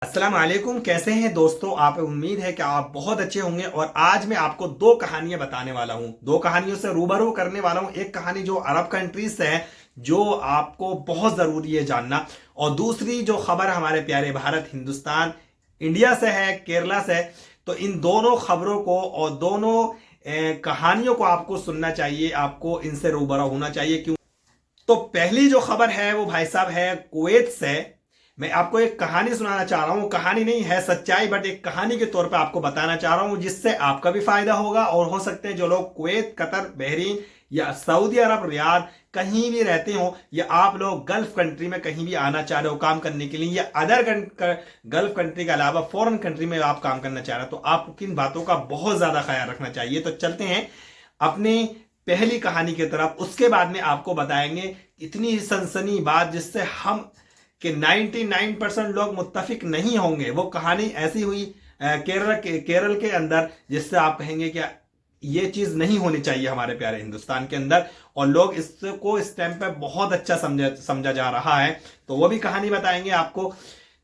अस्सलाम वालेकुम। कैसे हैं दोस्तों आप? उम्मीद है कि आप बहुत अच्छे होंगे। और आज मैं आपको दो कहानियां बताने वाला हूं, दो कहानियों से रूबरू करने वाला हूं। एक कहानी जो अरब कंट्रीज से है, जो आपको बहुत जरूरी है जानना, और दूसरी जो खबर हमारे प्यारे भारत हिंदुस्तान इंडिया से है, केरला से। तो इन दोनों खबरों को और दोनों कहानियों को आपको सुनना चाहिए, आपको इनसे रूबरू होना चाहिए। क्यों? तो पहली जो खबर है वो भाई साहब है कुवैत से। मैं आपको एक कहानी सुनाना चाह रहा हूं, कहानी नहीं है सच्चाई, बट एक कहानी के तौर पे आपको बताना चाह रहा हूं, जिससे आपका भी फायदा होगा। और हो सकते हैं जो लोग कुवैत, कतर, बहरीन या सऊदी अरब, रियाद कहीं भी रहते हो, या आप लोग गल्फ कंट्री में कहीं भी आना चाह रहे हो काम करने के लिए, या अदर गल्फ कंट्री के अलावा फॉरेन कंट्री में आप काम करना चाह रहे हो, तो आपको किन बातों का बहुत ज्यादा ख्याल रखना चाहिए। तो चलते हैं अपने पहली कहानी की तरफ। उसके बाद में आपको बताएंगे इतनी सनसनी बात जिससे हम कि 99% लोग मुत्तफिक नहीं होंगे। वो कहानी ऐसी हुई केरल के अंदर, जिससे आप कहेंगे कि ये चीज नहीं होनी चाहिए हमारे प्यारे हिंदुस्तान के अंदर, और लोग इसको इस टाइम पे बहुत अच्छा समझा जा रहा है। तो वो भी कहानी बताएंगे आपको।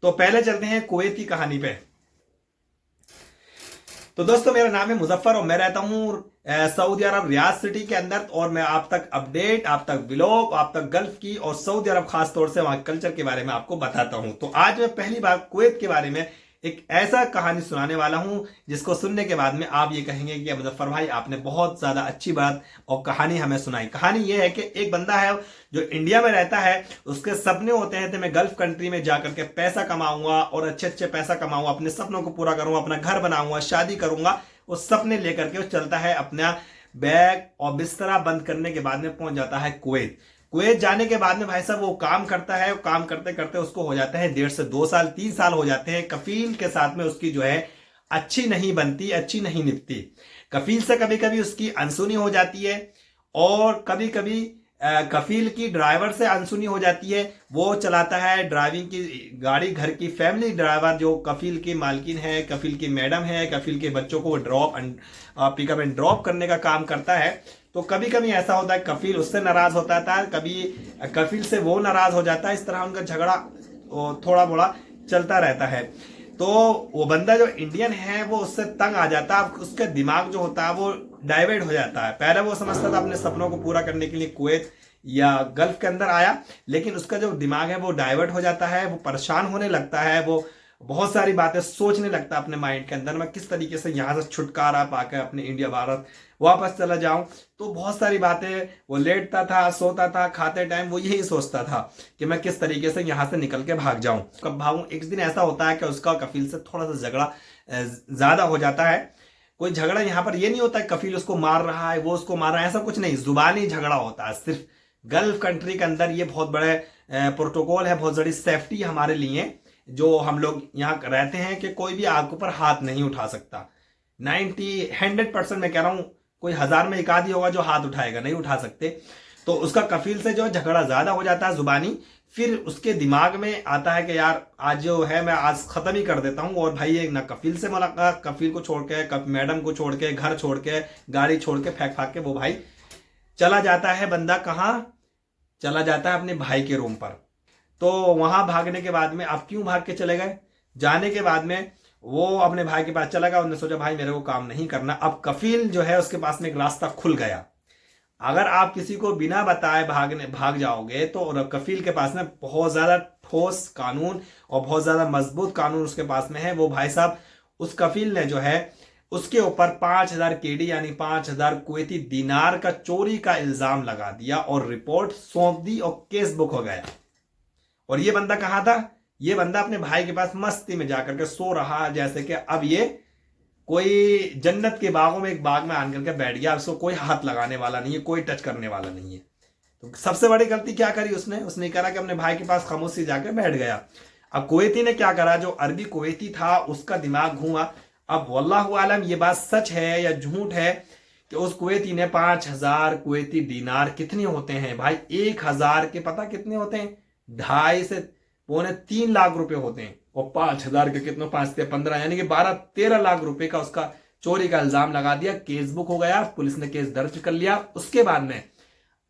तो पहले चलते हैं कुवैत की कहानी पे। तो दोस्तों, मेरा नाम है मुजफ्फर और मैं रहता हूँ सऊदी अरब रियाद सिटी के अंदर। और मैं आप तक अपडेट, आप तक व्लॉग, आप तक गल्फ की और सऊदी अरब खास तौर से वहां कल्चर के बारे में आपको बताता हूं। तो आज मैं पहली बार कुवैत के बारे में एक ऐसा कहानी सुनाने वाला हूं जिसको सुनने के बाद में आप ये कहेंगे कि मुजफ्फर भाई आपने बहुत ज्यादा अच्छी बात और कहानी हमें सुनाई। कहानी ये है कि एक बंदा है जो इंडिया में रहता है, उसके सपने होते हैं कि मैं गल्फ कंट्री में जाकर के पैसा कमाऊंगा और अच्छे अच्छे पैसा कमाऊंगा, अपने सपनों को पूरा करूंगा, अपना घर बनाऊंगा, शादी करूंगा। वो सपने लेकर के वो चलता है, अपना बैग और बिस्तरा बंद करने के बाद में पहुंच जाता है कुवैत। कुवैत जाने के बाद में भाई साहब वो काम करता है, काम करते करते उसको हो जाते हैं 1.5 से 2 साल, 3 साल हो जाते हैं। कफील के साथ में उसकी जो है अच्छी नहीं बनती, अच्छी नहीं निपती। कफील से कभी कभी उसकी अनसुनी हो जाती है, और कभी कभी कफील की ड्राइवर से अनसुनी हो जाती है। वो चलाता है ड्राइविंग की गाड़ी, घर की फैमिली ड्राइवर जो कफील की मालकिन है, कफील की मैडम है, कफील के बच्चों को पिकअप एंड ड्रॉप करने का काम करता है। तो कभी कभी ऐसा होता है कफील उससे नाराज होता था, कभी कफील से वो नाराज हो जाता है। इस तरह उनका झगड़ा थोड़ा बड़ा चलता रहता है। तो वो बंदा जो इंडियन है वो उससे तंग आ जाता है, उसका दिमाग जो होता है वो डाइवर्ट हो जाता है। पहले वो समझता था अपने सपनों को पूरा करने के लिए कुवैत या गल्फ के अंदर आया, लेकिन उसका जो दिमाग है वो डाइवर्ट हो जाता है, वो परेशान होने लगता है, वो बहुत सारी बातें सोचने लगता है अपने माइंड के अंदर, मैं किस तरीके से यहाँ से छुटकारा पाकर अपने इंडिया भारत वापस चला जाऊं। तो बहुत सारी बातें, वो लेटता था, सोता था, खाते टाइम वो यही सोचता था कि मैं किस तरीके से यहाँ से निकल के भाग जाऊं, कब भागूं। एक दिन ऐसा होता है कि उसका कफील से थोड़ा सा झगड़ा ज्यादा हो जाता है। कोई झगड़ा यहाँ पर ये नहीं होता है कफील उसको मार रहा है, वो उसको मार रहा है, ऐसा कुछ नहीं, जुबानी झगड़ा होता है सिर्फ। गल्फ कंट्री के अंदर ये बहुत बड़े प्रोटोकॉल है, बहुत बड़ी सेफ्टी हमारे लिए, जो हम लोग यहाँ रहते हैं कि कोई भी आग ऊपर हाथ नहीं उठा सकता। 100% मैं कह रहा हूं, कोई 1000 में एक आदि होगा जो हाथ उठाएगा, नहीं उठा सकते। तो उसका कफील से जो झगड़ा ज्यादा हो जाता है जुबानी, फिर उसके दिमाग में आता है कि यार आज जो है मैं आज खत्म ही कर देता हूं। और भाई एक ना कफील से मुलाकात, कफील को छोड़ के, मैडम को छोड़ के, घर छोड़ के, गाड़ी छोड़ के, फेंक फाक के वो भाई चला जाता है। बंदा कहाँ चला जाता है? अपने भाई के रूम पर। तो वहां भागने के बाद में, आप क्यों भाग के चले गए? जाने के बाद में वो अपने भाई के पास चला गया, उसने सोचा भाई मेरे को काम नहीं करना। अब कफील जो है उसके पास में एक रास्ता खुल गया। अगर आप किसी को बिना बताए भाग जाओगे तो कफील के पास में बहुत ज्यादा ठोस कानून और बहुत ज्यादा मजबूत कानून उसके पास में है। वो भाई साहब, उस कफील ने जो है उसके ऊपर 5000 केडी यानी 5000 कुवैती दिनार का चोरी का इल्जाम लगा दिया और रिपोर्ट सौंप दी और केस बुक हो गया। और ये बंदा कहां था? ये बंदा अपने भाई के पास मस्ती में जाकर के सो रहा, जैसे कि अब ये कोई जन्नत के बागों में एक बाग में आन करके बैठ गया। उसको कोई हाथ लगाने वाला नहीं है, कोई टच करने वाला नहीं है। तो सबसे बड़ी गलती क्या करी उसने करा कि अपने भाई के पास खामोशी जाकर बैठ गया। अब कुवैती ने क्या करा, जो अरबी कुवैती था उसका दिमाग घूमा। अब वल्लाहु आलम ये बात सच है या झूठ है कि उस कुवैती ने 5000 कुवैती दिनार कितने होते हैं भाई? 1000 के पता कितने होते हैं? 2.5 से 3 लाख रुपए होते हैं। और 5000 के कितने? 5 से 15 यानी कि 12-13 लाख रुपए का उसका चोरी का इल्जाम लगा दिया। केस बुक हो गया, पुलिस ने केस दर्ज कर लिया। उसके बाद में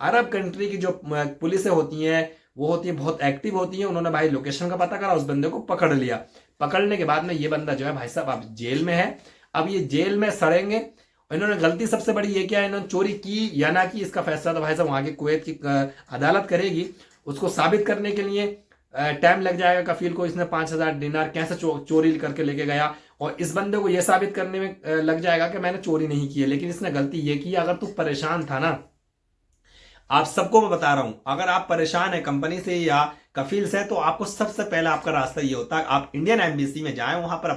अरब कंट्री की जो पुलिसें होती हैं वो होती है बहुत एक्टिव होती है। उन्होंने भाई लोकेशन का पता करा, उस बंदे को पकड़ लिया। पकड़ने के बाद में ये बंदा जो है भाई साहब अब जेल में है। अब ये जेल में सड़ेंगे। इन्होंने गलती सबसे बड़ी ये क्या है, इन्होंने चोरी की या ना की, इसका फैसला तो भाई साहब वहां की कुवैत की अदालत करेगी। उसको साबित करने के लिए टाइम लग जाएगा कफील को, इसने 5,000 दिनार कैसे चोरी करके लेके गया, और इस बंदे को यह साबित करने में लग जाएगा कि मैंने चोरी नहीं की है, लेकिन इसने गलती ये की। अगर तू परेशान था ना, आप सबको मैं बता रहा हूं, अगर आप परेशान है कंपनी से या कफील से, तो आपको सबसे पहला आपका रास्ता ये होता है, आप इंडियन एम्बेसी में जाएं, वहां पर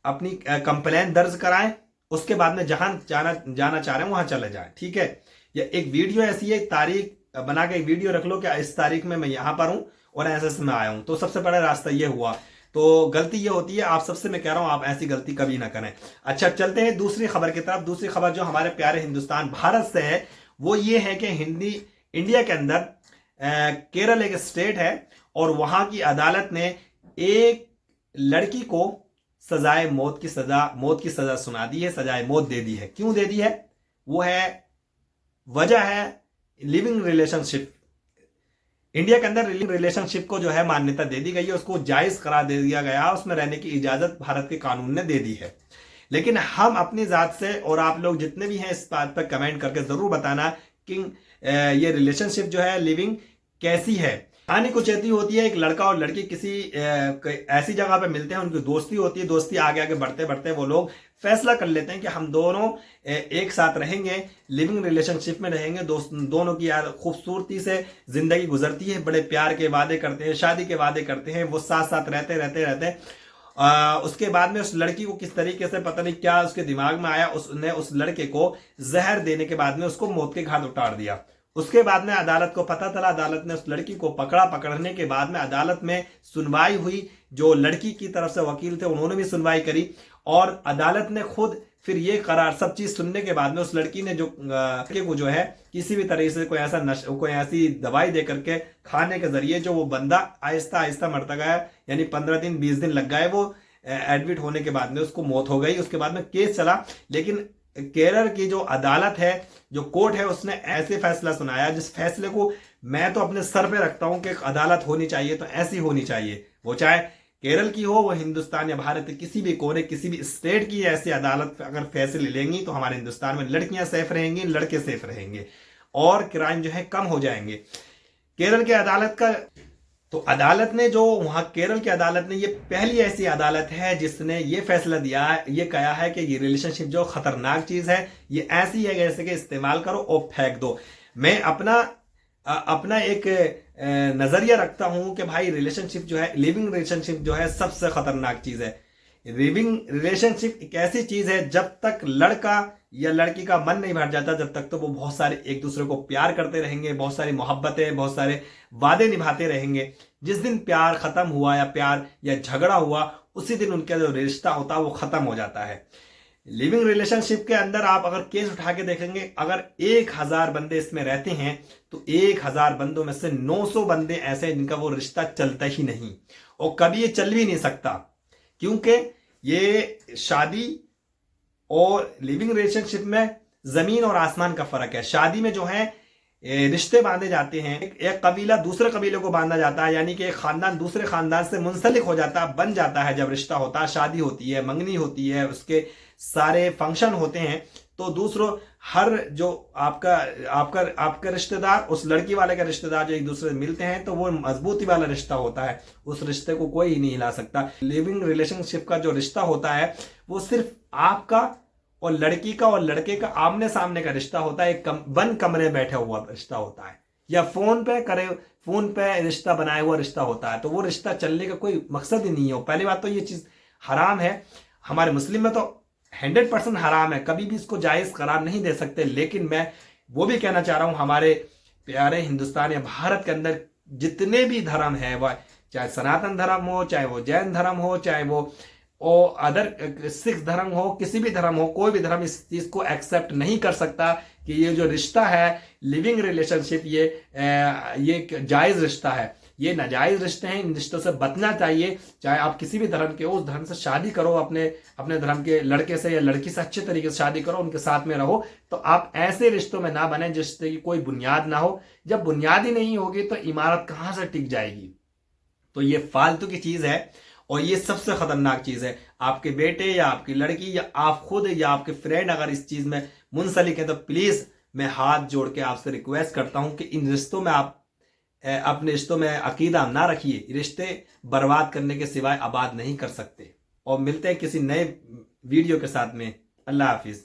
अपनी कंप्लेन दर्ज कराएं। उसके बाद में जहां जाना चाह रहे हैं वहां चले जाएं, ठीक है। या एक वीडियो ऐसी है, तारीख बना के एक वीडियो रख लो कि इस तारीख में मैं यहां पर हूं और ऐसे में आया हूं। तो सबसे बड़ा रास्ता ये हुआ। तो गलती ये होती है, आप सबसे मैं कह रहा हूं, आप ऐसी गलती कभी ना करें। अच्छा, चलते हैं दूसरी खबर की तरफ। दूसरी खबर जो हमारे प्यारे हिंदुस्तान भारत से है वो ये है कि इंडिया के अंदर केरल एक स्टेट है और वहां की अदालत ने एक लड़की को मौत की सजा सुना दी है, सजाए मौत दे दी है। क्यों दे दी है? वो है, वजह है लिविंग रिलेशनशिप। इंडिया के अंदर लिविंग रिलेशनशिप को जो है मान्यता दे दी गई है, उसको जायज करार दे दिया गया, उसमें रहने की इजाजत भारत के कानून ने दे दी है। लेकिन हम अपनी जात से, और आप लोग जितने भी हैं इस बात पर कमेंट करके जरूर बताना कि ये रिलेशनशिप जो है लिविंग कैसी है। कहानी कुछ ऐसी होती है, एक लड़का और लड़की किसी ऐसी जगह पे मिलते हैं, उनकी दोस्ती होती है। दोस्ती आगे आगे बढ़ते बढ़ते वो लोग फैसला कर लेते हैं कि हम दोनों एक साथ रहेंगे, लिविंग रिलेशनशिप में रहेंगे। दोनों की यार खूबसूरती से जिंदगी गुजरती है, बड़े प्यार के वादे करते हैं, शादी के वादे करते हैं, वो साथ साथ रहते उसके बाद में उस लड़की को किस तरीके से पता नहीं क्या उसके दिमाग में आया, उसने उस लड़के को जहर देने के बाद में उसको मौत के घाट उतार दिया। उसके बाद में अदालत को पता चला, अदालत ने उस लड़की को पकड़ा। पकड़ने के बाद में अदालत में सुनवाई हुई, जो लड़की की तरफ से वकील थे उन्होंने भी सुनवाई करी, और अदालत ने खुद फिर ये करार, सब चीज सुनने के बाद में उस लड़की ने जो लड़के को जो है किसी भी तरह से कोई ऐसी दवाई दे करके खाने के जरिए जो वो बंदा आहिस्ता आहिस्ता मरता गया, यानी 15 दिन 20 दिन लग गए वो एडमिट होने के बाद में उसको मौत हो गई। उसके बाद में केस चला, लेकिन केरल की जो अदालत है, जो कोर्ट है, उसने ऐसे फैसला सुनाया जिस फैसले को मैं तो अपने सर पे रखता हूं कि अदालत होनी चाहिए तो ऐसी होनी चाहिए। वो चाहे केरल की हो, वो हिंदुस्तान या भारत के किसी भी कोने, किसी भी स्टेट की ऐसी अदालत अगर फैसले लेंगी तो हमारे हिंदुस्तान में लड़कियां सेफ रहेंगी, लड़के सेफ रहेंगे और क्राइम जो है कम हो जाएंगे। केरल की अदालत का तो अदालत ने जो वहां केरल की अदालत ने, ये पहली ऐसी अदालत है जिसने ये फैसला दिया है, ये कहा है कि ये रिलेशनशिप जो खतरनाक चीज है, ये ऐसी है जैसे कि इस्तेमाल करो और फेंक दो। मैं अपना एक नजरिया रखता हूं कि भाई रिलेशनशिप जो है, लिविंग रिलेशनशिप जो है सबसे खतरनाक चीज है। लिविंग रिलेशनशिप एक ऐसी चीज है, जब तक लड़का या लड़की का मन नहीं भर जाता, जब तक तो वो बहुत सारे एक दूसरे को प्यार करते रहेंगे, बहुत सारी मोहब्बतें, बहुत सारे वादे निभाते रहेंगे। जिस दिन प्यार खत्म हुआ या प्यार या झगड़ा हुआ, उसी दिन उनका जो रिश्ता होता है वो खत्म हो जाता है। लिविंग रिलेशनशिप के अंदर आप अगर केस उठा के देखेंगे, अगर 1000 बंदे इसमें रहते हैं तो 1000 बंदों में से 900 बंदे ऐसे हैं जिनका वो रिश्ता चलता ही नहीं, और कभी ये चल भी नहीं सकता, क्योंकि ये शादी और लिविंग रिलेशनशिप में जमीन और आसमान का फर्क है। शादी में जो है रिश्ते बांधे जाते हैं, एक कबीला दूसरे कबीले को बांधा जाता है, यानी कि एक खानदान दूसरे खानदान से मुंसलिक हो जाता है, बन जाता है। जब रिश्ता होता है, शादी होती है, मंगनी होती है, उसके सारे फंक्शन होते हैं, तो दूसरों हर जो आपका रिश्तेदार, उस लड़की वाले का रिश्तेदार जो एक दूसरे से मिलते हैं, तो वो मजबूती वाला रिश्ता होता है। उस रिश्ते को कोई नहीं हिला सकता। लिविंग रिलेशनशिप का जो रिश्ता होता है वो सिर्फ आपका और लड़की का और लड़के का आमने सामने का रिश्ता होता है, एक बंद कमरे में बैठा हुआ रिश्ता होता है, या फोन पे रिश्ता बनाया हुआ रिश्ता होता है। तो वो रिश्ता चलने का कोई मकसद ही नहीं है। पहली बात तो ये चीज हराम है, हमारे मुस्लिम में तो 100% हराम है, कभी भी इसको जायज करार नहीं दे सकते। लेकिन मैं वो भी कहना चाह रहा हूं, हमारे प्यारे हिंदुस्तान या भारत के अंदर जितने भी धर्म है, वह चाहे सनातन धर्म हो, चाहे वो जैन धर्म हो, चाहे वो और अदर सिख धर्म हो, किसी भी धर्म हो, कोई भी धर्म इस चीज को एक्सेप्ट नहीं कर सकता कि ये जो रिश्ता है लिविंग रिलेशनशिप, ये जायज रिश्ता है। ये नाजायज रिश्ते हैं, इन रिश्तों से बचना चाहिए। चाहे आप किसी भी धर्म के हो, उस धर्म से शादी करो, अपने धर्म के लड़के से या लड़की से अच्छे तरीके से शादी करो, उनके साथ में रहो। तो आप ऐसे रिश्तों में ना बने जिससे कोई बुनियाद ना हो। जब बुनियाद ही नहीं होगी तो इमारत कहां से टिक जाएगी? तो ये फालतू की चीज है। और ये सबसे खतरनाक चीज है। आपके बेटे या आपकी लड़की या आप खुद या आपके फ्रेंड अगर इस चीज में मुंसलिक है तो प्लीज मैं हाथ जोड़ के आपसे रिक्वेस्ट करता हूं कि इन रिश्तों में आप अपने रिश्तों में अकीदा ना रखिए। रिश्ते बर्बाद करने के सिवाय आबाद नहीं कर सकते। और मिलते हैं किसी नए वीडियो के साथ में। अल्लाह हाफिज।